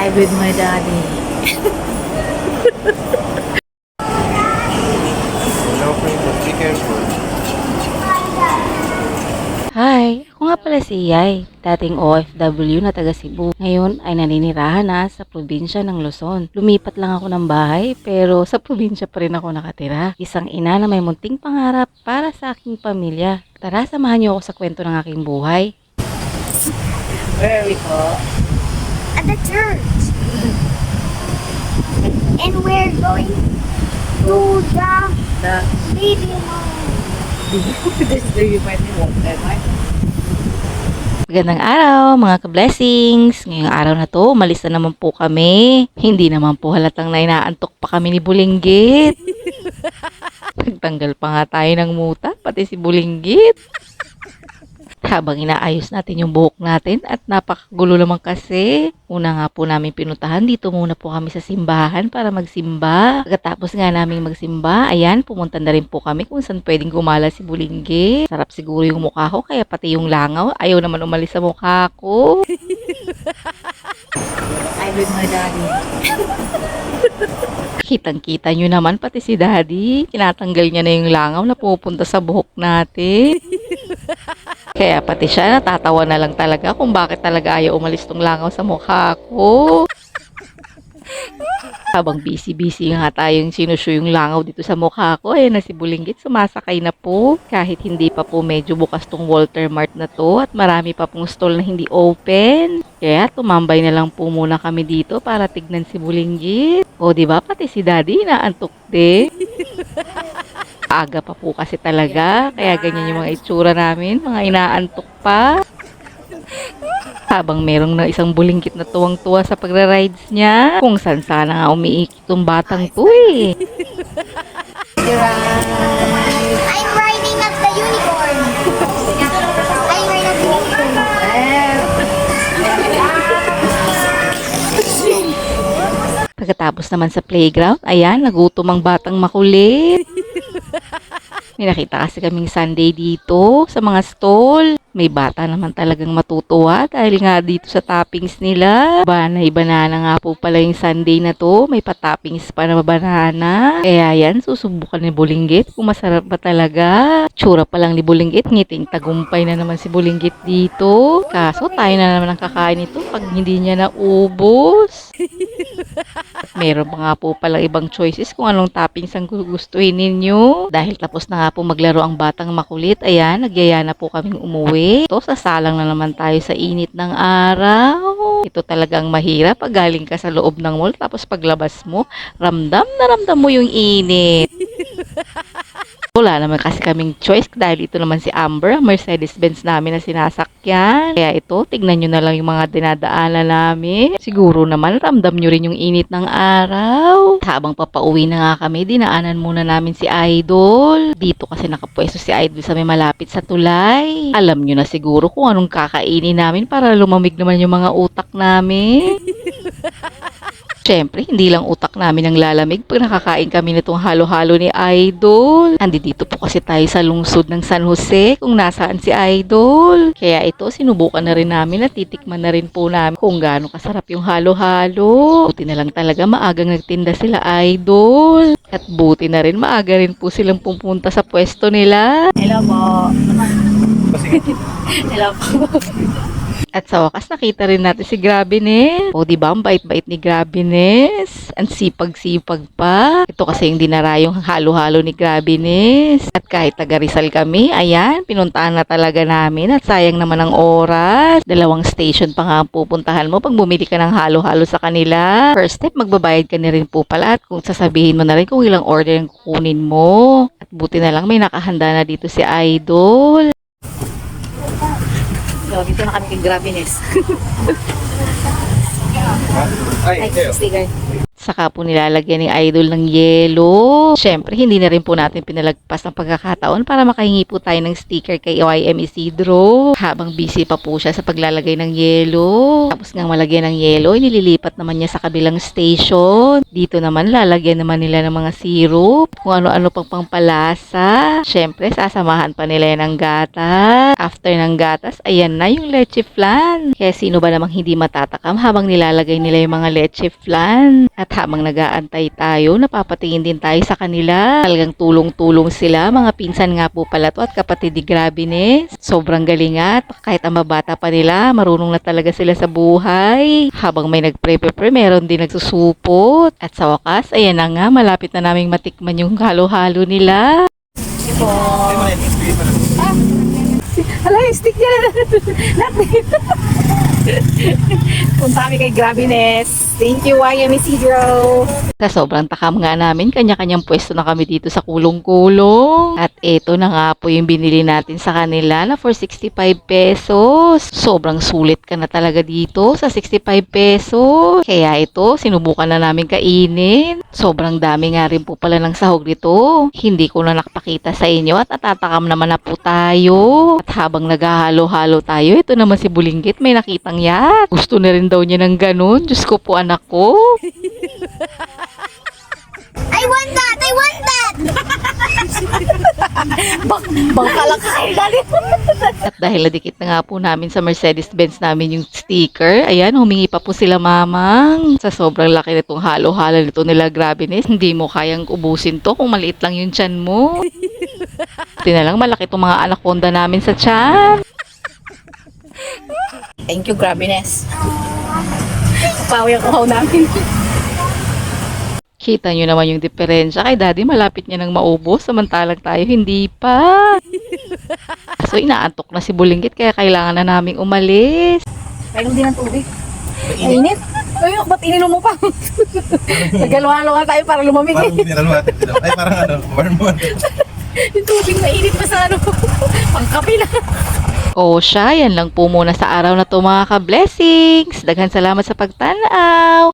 I'm with my daddy. Be careful. Hi, ako nga pala si Yay, dating OFW na taga Cebu. Ngayon ay naninirahan na sa probinsya ng Luzon. Lumipat lang ako ng bahay pero sa probinsya pa rin ako nakatira. Isang ina na may munting pangarap para sa aking pamilya. Tara, samahan niyo ako sa kwento ng aking buhay. Where are we go? At the church. And we're going to The baby home. this day you might be walk that way. Magandang araw mga ka-blessings. Ngayong araw na to, umalis na naman po kami. Hindi naman po halatang na inaantok pa kami ni Bulinggit. Nagtanggal pa nga tayo ng muta, pati si Bulinggit. Habang inaayos natin yung buhok natin at napakagulo naman kasi. Una nga po namin pinuntahan, dito muna po kami sa simbahan para magsimba. Pagkatapos nga namin magsimba, ayan, pumunta na rin po kami kung saan pwedeng gumala si Bulinggit. Sarap siguro yung mukha ko, kaya pati yung langaw, ayaw naman umalis sa mukha ko. I'm with my daddy. Kitang-kita nyo naman, pati si Daddy, tinatanggal niya na yung langaw na pupunta sa buhok natin. Kaya pati siya natatawa na lang talaga kung bakit talaga ayaw umalis tong langaw sa mukha ko. Habang busy-busy nga tayong sinusyo yung langaw dito sa mukha ko, na si Bulinggit sumasakay na po. Kahit hindi pa po medyo bukas tong Walter Mart na to at marami pa pong stall na hindi open. Kaya tumambay na lang po muna kami dito para tignan si Bulinggit. O diba pati si Daddy inaantok din. Aga pa po kasi talaga, kaya ganyan yung mga itsura namin, mga inaantok pa. Habang merong na isang Bulinggit na tuwang-tuwa sa pagra-rides niya. Kung saan sana nga umiikot tong batang to eh. I'm riding at the unicorn. I'm riding at the unicorn. Pagkatapos naman sa playground, ayan, nagutom ang batang makulit. May nakita kasi kaming Sunday dito sa mga stall. May bata naman talagang matutuwa dahil nga dito sa toppings nila. Banana nga po pala yung Sunday na to. May pa-toppings pa na banana. Kaya yan, susubukan ni Bulinggit kung masarap ba talaga. Tsura pa lang ni Bulinggit, ngiting tagumpay na naman si Bulinggit dito. Kaso tayo na naman ang kakain ito pag hindi niya naubos. At meron pa nga po palang ibang choices kung anong toppings ang gugustuhin ninyo. Dahil tapos na nga po maglaro ang batang makulit, ayan, nagyaya na po kaming umuwi. Ito, sasalang na naman tayo sa init ng araw. Ito talagang mahirap pag galing ka sa loob ng mall tapos paglabas mo, ramdam na ramdam mo yung init. Wala naman kasi kaming choice dahil ito naman si Amber, ang Mercedes-Benz namin na sinasakyan. Kaya ito, tignan nyo na lang yung mga dinadaanan namin. Siguro naman, ramdam nyo rin yung init ng araw. Habang papauwi na nga kami, dinaanan muna namin si Idol. Dito kasi nakapwesto si Idol sa may malapit sa tulay. Alam nyo na siguro kung anong kakainin namin para lumamig naman yung mga utak namin. Siyempre, hindi lang utak namin ang lalamig pag nakakain kami nitong halo-halo ni Idol. Dito po kasi tayo sa lungsod ng San Jose kung nasaan si Idol. Kaya ito, sinubukan na rin namin at titikman na rin po namin kung gaano kasarap yung halo-halo. Buti na lang talaga maagang nagtinda sila Idol. At buti na rin maaga rin po silang pupunta sa pwesto nila. Hello po. Hello po. At sa wakas, nakita rin natin si Grabines. O, diba? Ang bait-bait ni Grabines. Ang sipag-sipag pa. Ito kasi yung dinarayong halo-halo ni Grabines. At kahit taga Rizal kami, ayan, pinuntahan na talaga namin. At sayang naman ang oras. 2 station pa nga ang pupuntahan mo pag bumili ka ng halo-halo sa kanila. First step, magbabayad ka na rin po pala. At kung sasabihin mo na rin kung ilang order ang kukunin mo. At buti na lang may nakahanda na dito si Idol. So, dito na kami kay Grabines. Ay, here. Sticker. Saka po nilalagyan ng idol ng yelo. Syempre, hindi na rin po natin pinalagpas ang pagkakataon para makahingi po tayo ng sticker kay YM Isidro. Habang busy pa po siya sa paglalagay ng yelo. Tapos nga malagyan ng yelo, nililipat naman niya sa kabilang station. Dito naman, lalagyan naman nila ng mga syrup. Kung ano-ano pang pangpalasa. Syempre, sasamahan pa nila yan ng gatas. After ng gatas, ayan na yung leche flan. Kaya sino ba namang hindi matatakam habang nilalagay nila yung mga leche flan. At habang nag-aantay tayo, napapatingin din tayo sa kanila. Talagang tulong-tulong sila. Mga pinsan nga po pala to at kapatid ni Grabines. Sobrang galing at kahit ang mabata pa nila, marunong na talaga sila sa buhay. Habang may nagpre-prepare, meron din nagsusupot. At sa wakas, ayan na nga, malapit na naming matikman yung halo-halo nila. Hala, yung stick niya natin. Punta kami kay Grabines. Thank you, YM Isidro. Sa sobrang takam nga namin, kanya-kanyang pwesto na kami dito sa kulong-kulong. At eto na nga po yung binili natin sa kanila na for 65 pesos. Sobrang sulit ka na talaga dito sa 65 pesos. Kaya ito, sinubukan na namin kainin. Sobrang dami nga rin po pala ng sahog nito. Hindi ko na nakapakita sa inyo at natatakam naman na po tayo. At habang naghahalo-halo tayo, ito naman si Bulinggit may nakitang yat. Gusto na rin daw niya ng ganun. Diyos ko po, anak ko. I want that! I want that! Bangka lang kayo galit. At dahil nadikit na nga po namin sa Mercedes-Benz namin yung sticker, ayan, humingi pa po sila mamang. Sa sobrang laki nitong halo-halo nito nila, Grabines, hindi mo kayang ubusin to kung maliit lang yung tiyan mo. Tinalang malaki itong mga anaconda namin sa tiyan. Thank you, Grabines. Pawi ang kuhaw namin. Kita nyo naman yung diferensya. Kay daddy, malapit niya nang maubos. Samantalang tayo, hindi pa. So, inaantok na si Bulinggit kaya kailangan na naming umalis. Mayroon din ng tubig. Mainit. Ay, ba't ininom mo pa? Nagalo-halo nga tayo para lumamig. Parang mineral water. Ay, parang warm water. Yung tubig mainit pa sa pangkape na. O siya, yan lang po muna sa araw na to mga ka-blessings. Daghan salamat sa pagtanaw.